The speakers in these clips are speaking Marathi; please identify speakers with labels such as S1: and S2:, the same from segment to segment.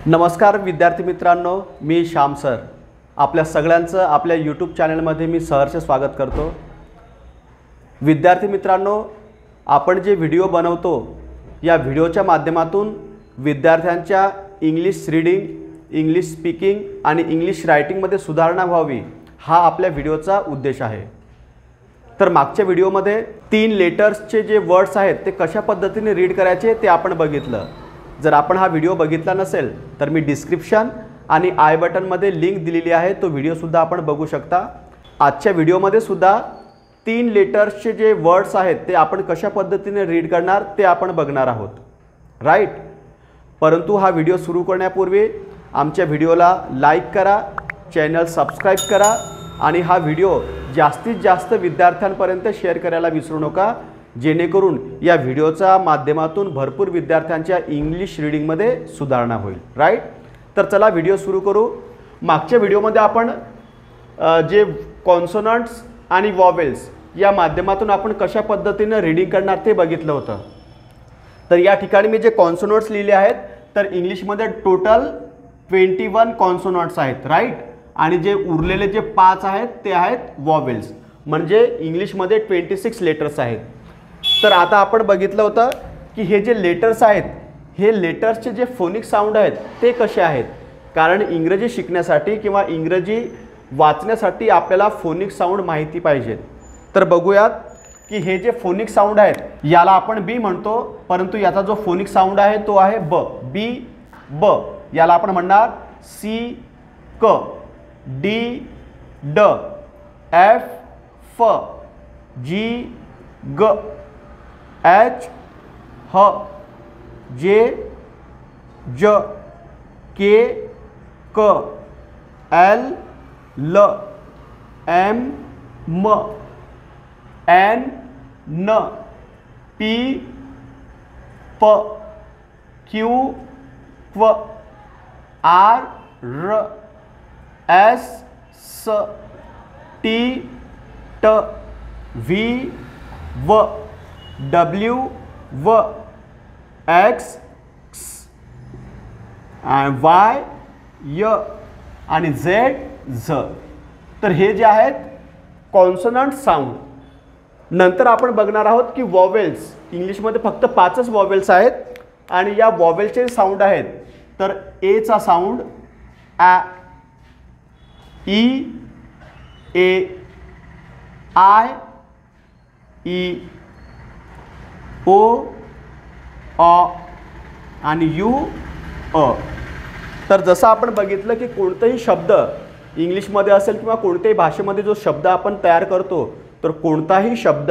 S1: नमस्कार विद्यार्थी मित्रांनो, मी श्याम सर आपल्या सगळ्यांचं आपल्या यूट्यूब चॅनलमध्ये मी सहर्ष स्वागत करतो। विद्यार्थी मित्रांनो, आपण जे व्हिडिओ बनवतो या व्हिडिओच्या माध्यमातून विद्यार्थ्यांच्या इंग्लिश रीडिंग, इंग्लिश स्पीकिंग आणि इंग्लिश रायटिंगमध्ये सुधारणा व्हावी हा आपल्या व्हिडिओचा उद्देश आहे। तर मागच्या व्हिडिओमध्ये 3 लेटर्सचे जे वर्ड्स आहेत ते कशा पद्धतीने रीड करायचे ते आपण बघितलं। जर आपण हा व्हिडिओ बघितला नसेल तर मी डिस्क्रिप्शन आणि आय बटनमध्ये लिंक दिलेली आहे, तो व्हिडिओ सुद्धा आपण बघू शकता। आजच्या व्हिडिओमध्ये सुद्धा 3 लेटर्सचे जे वर्ड्स आहेत ते आपण कशा पद्धतीने रीड करणार ते आपण बघणार आहोत, राईट। परंतु हा व्हिडिओ सुरू करण्यापूर्वी आमच्या व्हिडिओला लाईक करा, चॅनल सबस्क्राइब करा आणि हा व्हिडिओ जास्तीत जास्त विद्यार्थ्यांपर्यंत शेअर करायला विसरू नका, जेणेकरून या व्हिडिओच्या माध्यमातून भरपूर विद्यार्थ्यांच्या इंग्लिश रीडिंगमध्ये सुधारणा होईल, राईट। तर चला व्हिडिओ सुरू करू। मागच्या व्हिडिओमध्ये आपण जे कॉन्सोनंट्स आणि वॉवेल्स या माध्यमातून आपण कशा पद्धतीने रीडिंग करणार ते बघितलं होतं। तर या ठिकाणी मी जे कॉन्सोनंट्स लिहिले आहेत तर इंग्लिशमध्ये टोटल 21 कॉन्सोनंट्स आहेत, राईट। आणि जे उरलेले जे 5 आहेत ते आहेत वॉवेल्स, म्हणजे इंग्लिशमध्ये 26 लेटर्स आहेत। तर आता आपण बघितलं होतं की हे जे लेटर्स आहेत हे लेटर्सचे जे फोनिक साऊंड आहेत ते कसे आहेत, कारण इंग्रजी शिकण्यासाठी किंवा इंग्रजी वाचण्यासाठी आपल्याला फोनिक साऊंड माहिती पाहिजेत। तर बघूयात की हे जे फोनिक साऊंड आहेत याला आपण बी म्हणतो, परंतु याचा जो फोनिक साऊंड आहे तो आहे ब, बी ब। याला आपण म्हणणार सी क, डी ड, एफ फ, जी ग, एच ह, जे ज, के क, एल ल, एम म, एन न, पी प, क्यू क्व, आर र, एस स, टी ट, व्ही व, डब्ल्यू व, एक्स वाय य आणि झेड झ। तर हे जे आहेत कॉन्सोनंट साऊंड। नंतर आपण बघणार आहोत की वॉवेल्स, इंग्लिशमध्ये फक्त 5च वॉवेल्स आहेत आणि या वॉवेलचे साऊंड आहेत। तर ए चा साऊंड आ, ई ए, आय ई, ओ अ आणि यू अ। तर जसं आपण बघितलं की कोणताही शब्द इंग्लिशमध्ये असेल किंवा कोणत्याही भाषेमध्ये जो शब्द आपण तयार करतो तर कोणताही शब्द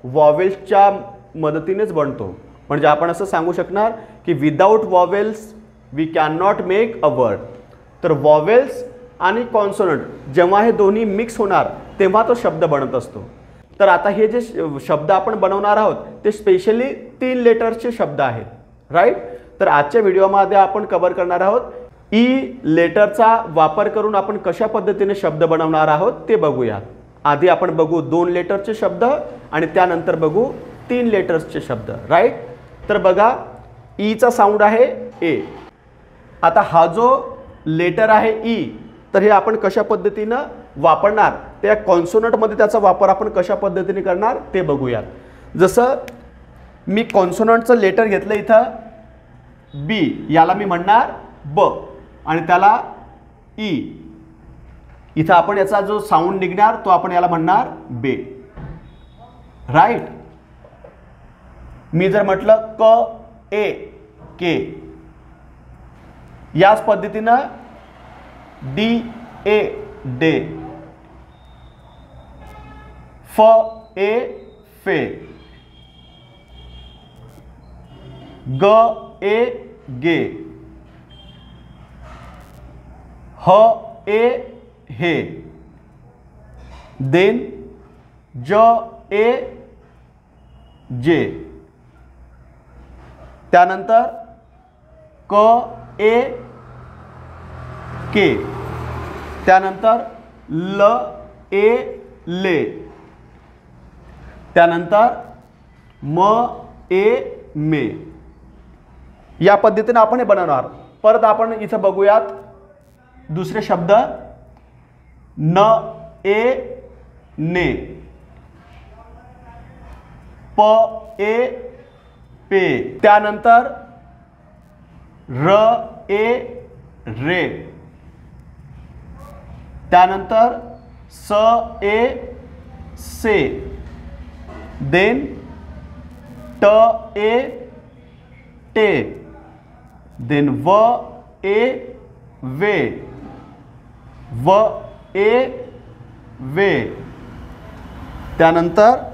S1: वॉवेल्सच्या मदतीनेच बनतो। म्हणजे आपण असं सांगू शकणार की without vowels we can not make a word. तर वॉवेल्स आणि कॉन्सोनंट जेव्हा हे दोन्ही मिक्स होणार तेव्हा तो शब्द बनत असतो। तर आता हे जे शब्द आपण बनवणार आहोत ते स्पेशली 3 लेटर्सचे शब्द आहेत, राईट। तर आजच्या व्हिडिओमध्ये आपण कव्हर करणार आहोत ई लेटरचा वापर करून आपण कशा पद्धतीने शब्द बनवणार आहोत ते बघूया। आधी आपण बघू 2 लेटरचे शब्द आणि त्यानंतर बघू 3 लेटर्सचे शब्द, राईट। तर बघा ई चा साऊंड आहे ए। आता हा जो लेटर आहे ई, तर हे आपण कशा पद्धतीनं वापरणार त्या कॉन्सोनंटमध्ये त्याचा वापर आपण कशा पद्धतीने करणार ते बघूयात। जसं मी कॉन्सोनंटचं लेटर घेतलं इथं बी, याला मी म्हणणार ब आणि त्याला ई। इथं आपण याचा जो साऊंड निघणार तो आपण याला म्हणणार बे, राईट। मी जर म्हटलं क ए के, याच पद्धतीनं डी ए डे, फ ए फे, ग ए गे, ह ए हे, देन ज ए जे, त्यानंतर क ए के, त्यानंतर ल ए ले, त्यानंतर म ए मे। या पद्धतीने आपण हे बनवणार। परत आपण इथं बघूयात दुसरे शब्द, न ए ने, प ए पे, त्यानंतर र ए रे, त्यानंतर स ए से, देन ट ए टे, देन व ए वे, व ए वे, त्यानंतर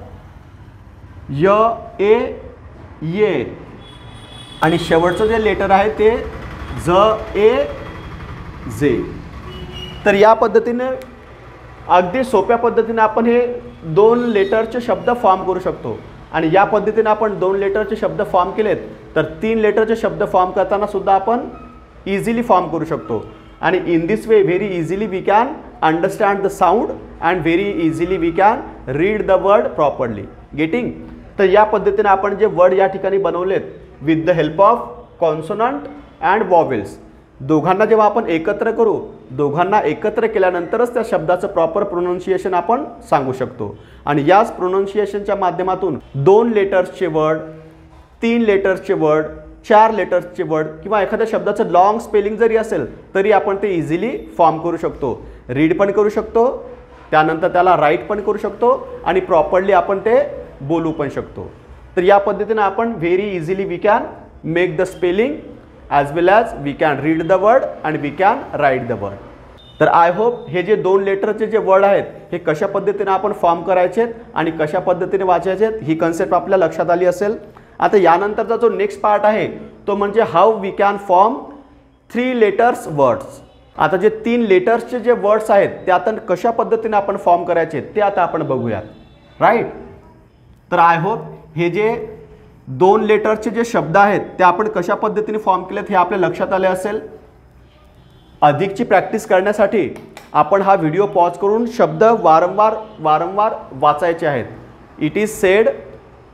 S1: य ए ये, आणि शेवटचं जे लेटर आहे ते ज ए जे. तर या पद्धतीने अगदी सोप्या पद्धतीने आपण हे 2 लेटरचे शब्द फॉर्म करू शकतो. आणि या पद्धतीने आपण 2 लेटरचे शब्द फॉर्म केलेत तर 3 लेटरचे शब्द फॉर्म करताना सुद्धा आपण इझिली फॉर्म करू शकतो. आणि in this way very easily we can understand the sound and very easily we can read the word properly. Getting. तर या पद्धतीने आपण जे वर्ड या ठिकाणी बनवलेत with the help of consonant and vowels, दोघांना जेव्हा आपण एकत्र करू, दोघांना एकत्र केल्यानंतरच त्या शब्दाचं प्रॉपर प्रोनाउन्सिएशन आपण सांगू शकतो. आणि याच प्रोनाउन्सिएशनच्या माध्यमातून 2 लेटर्सचे वर्ड, 3 लेटर्सचे वर्ड, 4 लेटर्सचे वर्ड किंवा एखाद्या शब्दाचं लॉंग स्पेलिंग जरी असेल तरी आपण ते इझिली फॉर्म करू शकतो. रीड पण करू शकतो, त्यानंतर त्याला राईट पण करू शकतो आणि प्रॉपरली आपण ते बोलू पण शकतो. तर या पद्धतीने आपण very easily we can make the spelling as well as we can read the word and we can write the word. तर आय होप हे जे 2 लेटरचे जे वर्ड आहेत हे कशा पद्धतीने आपण फॉर्म करायचे आणि कशा पद्धतीने वाचायचे ही कन्सेप्ट आपल्या लक्षात आली असेल. आता यानंतरचा जो नेक्स्ट पार्ट आहे तो म्हणजे how we can form 3 letters words. आता जे 3 लेटर्सचे जे वर्ड्स आहेत ते आता कशा पद्धतीने आपण फॉर्म करायचे ते आता आपण बघूयात. राईट. तर आय होप हे जे 2 लेटरचे जे शब्द आहेत ते आपण कशा पद्धतीने फॉर्म केलेत हे आपल्या लक्षात आले असेल. अधिकची प्रॅक्टिस करण्यासाठी आपण हा व्हिडिओ पॉज करून शब्द वारंवार वाचायचे आहेत. It is sed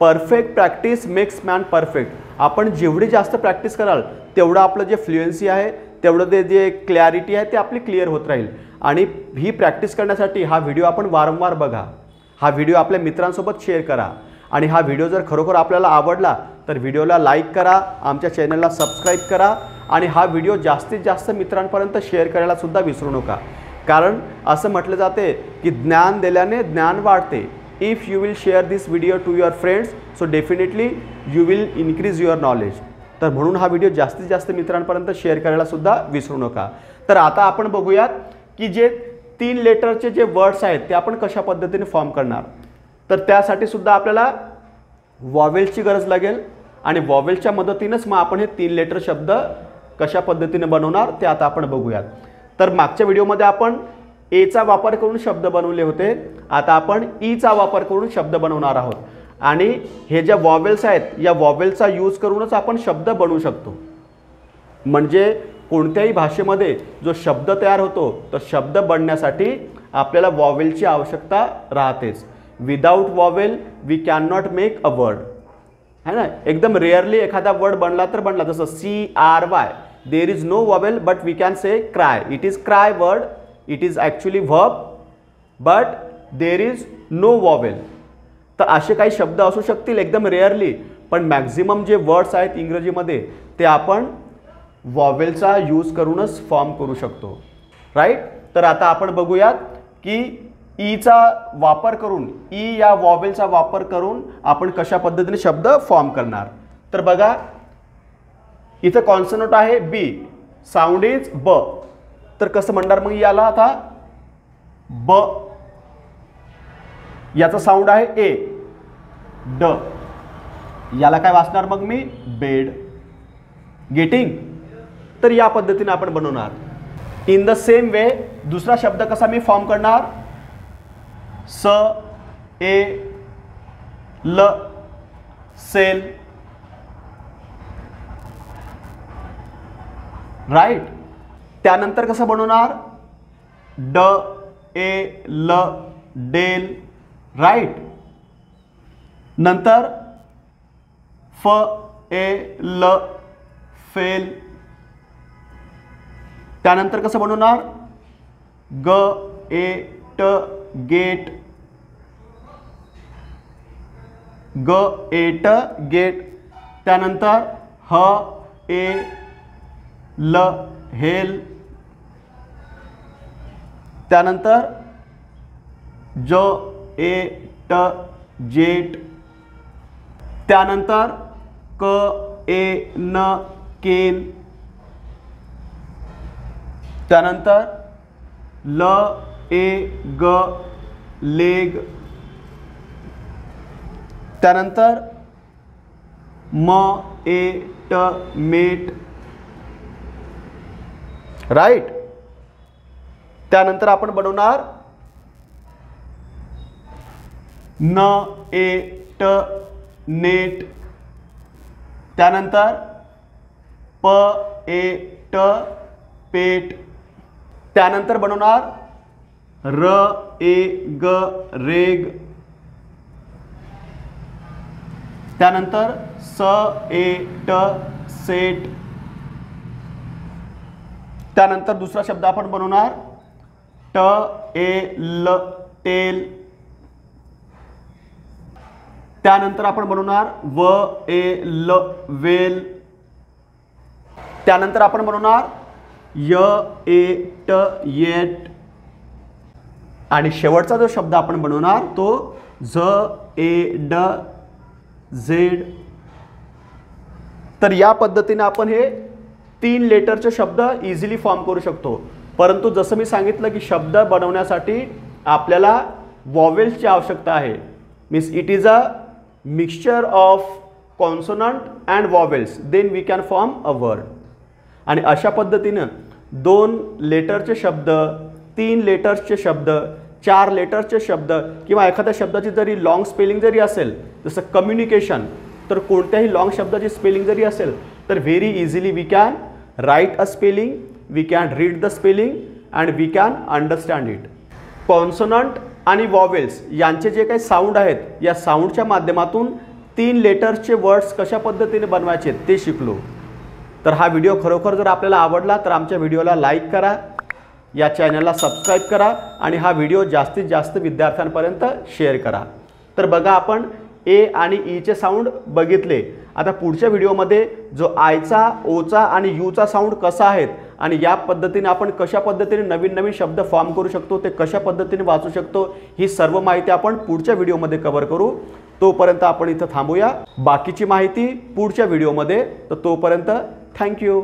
S1: perfect practice makes man perfect. आपण जेवढी जास्त प्रॅक्टिस कराल तेवढं आपलं जे फ्लुएन्सी आहे तेवढं ते जे क्लॅरिटी आहे ते आपली क्लिअर होत राहील. आणि ही प्रॅक्टिस करण्यासाठी हा व्हिडिओ आपण वारंवार बघा, हा व्हिडिओ आपल्या मित्रांसोबत शेअर करा. आणि हा व्हिडिओ जर खरोखर आपल्याला आवडला तर व्हिडिओला लाईक करा, आमच्या चॅनलला सबस्क्राईब करा आणि हा व्हिडिओ जास्तीत जास्त मित्रांपर्यंत शेअर करायला सुद्धा विसरू नका. कारण असं म्हटलं जाते की ज्ञान दिल्याने ज्ञान वाढते. If you will share this video to your friends so definitely you will increase your knowledge. तर म्हणून हा व्हिडिओ जास्तीत जास्त मित्रांपर्यंत शेअर करायला सुद्धा विसरू नका. तर आता आपण बघूयात की जे 3 लेटरचे जे वर्ड्स आहेत ते आपण कशा पद्धतीने फॉर्म करणार. तर त्यासाठी सुद्धा आपल्याला वॉवेल्सची गरज लागेल आणि वॉवेल्सच्या मदतीनेच मग आपण हे 3 लेटर शब्द कशा पद्धतीने बनवणार ते आता आपण बघूयात. तर मागच्या व्हिडिओमध्ये आपण एचा वापर करून शब्द बनवले होते, आता आपण ईचा वापर करून शब्द बनवणार आहोत. आणि हे ज्या वॉवेल्स आहेत या वॉवेल्सचा यूज करूनच आपण शब्द बनवू शकतो. म्हणजे कोणत्याही भाषेमध्ये जो शब्द तयार होतो तो शब्द बनण्यासाठी आपल्याला वॉवेलची आवश्यकता राहतेच. Without vowel we can not make a word, है ना. एकदम रेअरली एखादा वर्ड बनला तर बनला, जसं CRY. There is no vowel but we can say cry. It is cry word, it is actually verb but there is no vowel. तर असे काही शब्द असू शकतील एकदम रेअरली, पण मॅक्झिमम जे वर्ड्स आहेत इंग्रजीमध्ये ते आपण वॉवेलचा यूज करूनच फॉर्म करू शकतो. राईट. तर आता आपण बघूयात की ईचा वापर करून, ई या वॉवेलचा वापर करून आपण कशा पद्धतीने शब्द फॉर्म करणार. तर बघा इथं कॉन्सोनंट आहे बी, साऊंड इज ब. तर कसं म्हणणार मग याला आता ब. याचा साऊंड आहे ए, ड. याला काय वाचणार मग मी बेड. गेटिंग. तर या पद्धतीने आपण बनवणार. इन द सेम वे दुसरा शब्द कसा मी फॉर्म करणार. स ए ल सेल. राईट. त्यानंतर कसं बनवणार. ड ए ल डेल. राईट. नंतर फ ए ल फेल. त्यानंतर कसं बनवणार, गेट, गेट, गेट, गेट. त्यानंतर हेल, हेल. त्यानंतर जेट, जेट. त्यानंतर केन, केन. त्यानंतर लेग, लेग. त्यानंतर मेट, मेट. राईट. त्यानंतर आपण बनवणार नेट, नेट. त्यानंतर पेट, पेट. त्यानंतर बनवणार रेग, रेग. त्यानंतर सेट, सेट. त्यानंतर दुसरा शब्द आपण बनवणार टेल, टेल. त्यानंतर आपण बनवणार वेल, वेल. त्यानंतर आपण बनवणार येट, येट. आणि शेवटचा जो शब्द आपण बनवणार तो झेड, झेड. तर या पद्धतीने आपण हे 3 लेटरचे शब्द इझिली फॉर्म करू शकतो. परंतु जसं मी सांगितलं की शब्द बनवण्यासाठी आपल्याला वॉवेल्सची आवश्यकता आहे. Means it is a mixture of consonant and vowels, then we can form a word. आणि अशा पद्धतीनं 2 लेटरचे शब्द, 3 लेटर्सचे शब्द, 4 लेटर्सचे शब्द किंवा एखाद्या शब्दाची जरी लॉंग स्पेलिंग जरी असेल, जसं कम्युनिकेशन, तर कोणत्याही लॉंग शब्दाची स्पेलिंग जरी असेल तर very easily we can write a spelling, we can read the spelling and we can understand it. Consonant आणि वॉवेल्स यांचे जे काही साऊंड आहेत, या साऊंडच्या माध्यमातून 3 लेटर्सचे वर्ड्स कशा पद्धतीने बनवायचे ते शिकलो. तर हा व्हिडिओ खरोखर जर आपल्याला आवडला तर आमच्या व्हिडिओला लाईक करा, या चॅनलला सबस्क्राईब करा आणि हा व्हिडिओ जास्तीत जास्त विद्यार्थ्यांपर्यंत शेअर करा. तर बघा, आपण ए आणि ईचे साऊंड बघितले. आता पुढच्या व्हिडिओमध्ये जो आयचा, ओचा आणि यूचा साऊंड कसा आहेत आणि या पद्धतीने आपण कशा पद्धतीने नवीन नवीन शब्द फॉर्म करू शकतो, ते कशा पद्धतीने वाचू शकतो, ही सर्व माहिती आपण पुढच्या व्हिडिओमध्ये कव्हर करू. तोपर्यंत आपण इथं थांबूया. बाकीची माहिती पुढच्या व्हिडिओमध्ये. तर तोपर्यंत थँक्यू.